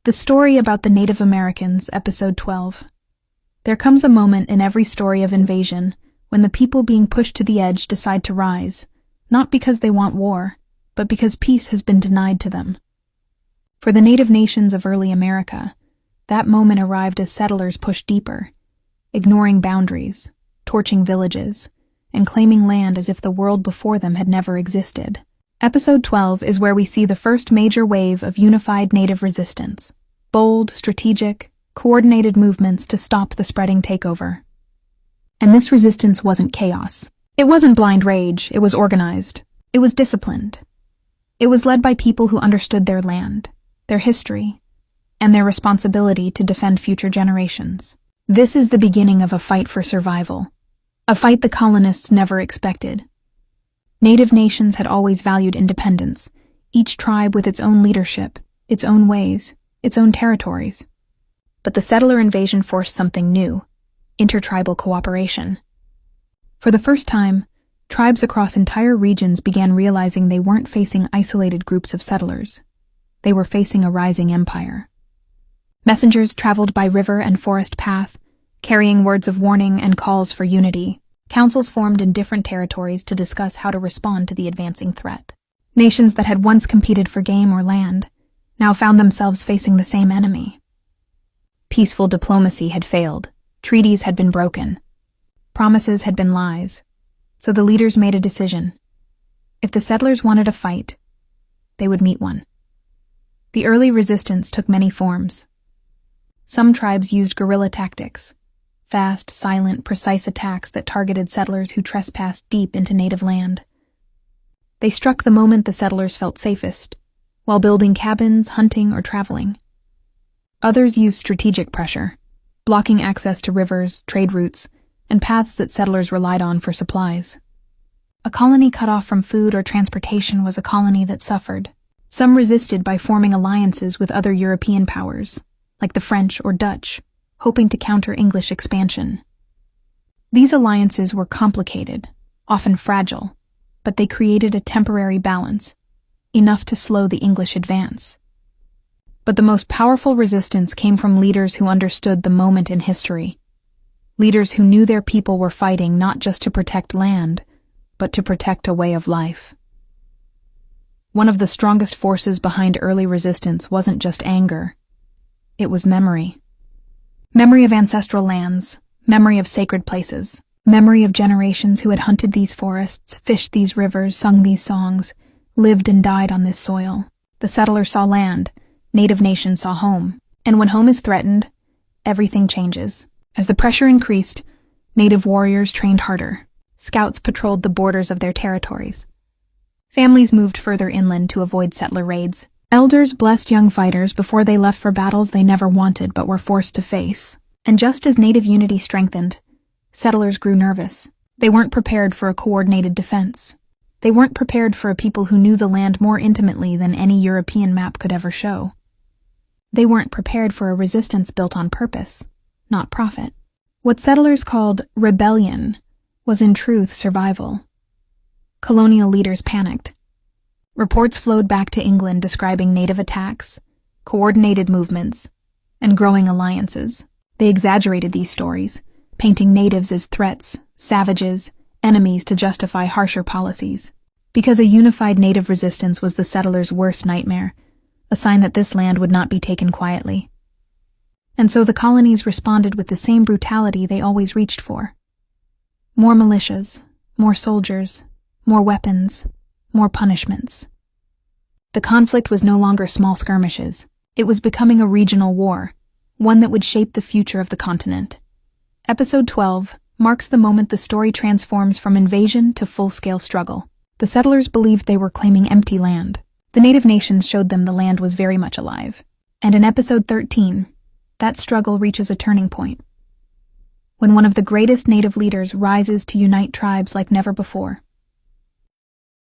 The story about the Native Americans, Episode 12. There comes a moment in every story of invasion when the people being pushed to the edge decide to rise, not because they want war, but because peace has been denied to them. For the native nations of early America, that moment arrived as settlers pushed deeper, ignoring boundaries, torching villages, and claiming land as if the world before them had never existed. Episode 12 is where we see the first major wave of unified native resistance. Bold, strategic, coordinated movements to stop the spreading takeover. And this resistance wasn't chaos. It wasn't blind rage, it was organized. It was disciplined. It was led by people who understood their land, their history, and their responsibility to defend future generations. This is the beginning of a fight for survival. A fight the colonists never expected. Native nations had always valued independence, each tribe with its own leadership, its own ways, its own territories. But the settler invasion forced something new: intertribal cooperation. For the first time, tribes across entire regions began realizing they weren't facing isolated groups of settlers. They were facing a rising empire. Messengers traveled by river and forest path, carrying words of warning and calls for unity. Councils formed in different territories to discuss how to respond to the advancing threat. Nations that had once competed for game or land now found themselves facing the same enemy. Peaceful diplomacy had failed. Treaties had been broken. Promises had been lies. So the leaders made a decision. If the settlers wanted a fight, they would meet one. The early resistance took many forms. Some tribes used guerrilla tactics. Fast, silent, precise attacks that targeted settlers who trespassed deep into native land. They struck the moment the settlers felt safest, while building cabins, hunting, or traveling. Others used strategic pressure, blocking access to rivers, trade routes, and paths that settlers relied on for supplies. A colony cut off from food or transportation was a colony that suffered. Some resisted by forming alliances with other European powers, like the French or Dutch, hoping to counter English expansion. These alliances were complicated, often fragile, but they created a temporary balance, enough to slow the English advance. But the most powerful resistance came from leaders who understood the moment in history, leaders who knew their people were fighting not just to protect land, but to protect a way of life. One of the strongest forces behind early resistance wasn't just anger, it was memory. Memory of ancestral lands, memory of sacred places, memory of generations who had hunted these forests, fished these rivers, sung these songs, lived and died on this soil. The settler saw land, native nations saw home. And when home is threatened, everything changes. As the pressure increased, native warriors trained harder. Scouts patrolled the borders of their territories. Families moved further inland to avoid settler raids. Elders blessed young fighters before they left for battles they never wanted but were forced to face. And just as native unity strengthened, settlers grew nervous. They weren't prepared for a coordinated defense. They weren't prepared for a people who knew the land more intimately than any European map could ever show. They weren't prepared for a resistance built on purpose, not profit. What settlers called rebellion was in truth survival. Colonial leaders panicked. Reports flowed back to England describing native attacks, coordinated movements, and growing alliances. They exaggerated these stories, painting natives as threats, savages, enemies to justify harsher policies. Because a unified native resistance was the settlers' worst nightmare, a sign that this land would not be taken quietly. And so the colonies responded with the same brutality they always reached for. More militias, more soldiers, more weapons, more punishments. The conflict was no longer small skirmishes. It was becoming a regional war, one that would shape the future of the continent. Episode 12 marks the moment the story transforms from invasion to full-scale struggle. The settlers believed they were claiming empty land. The native nations showed them the land was very much alive. And in Episode 13, that struggle reaches a turning point. When one of the greatest native leaders rises to unite tribes like never before.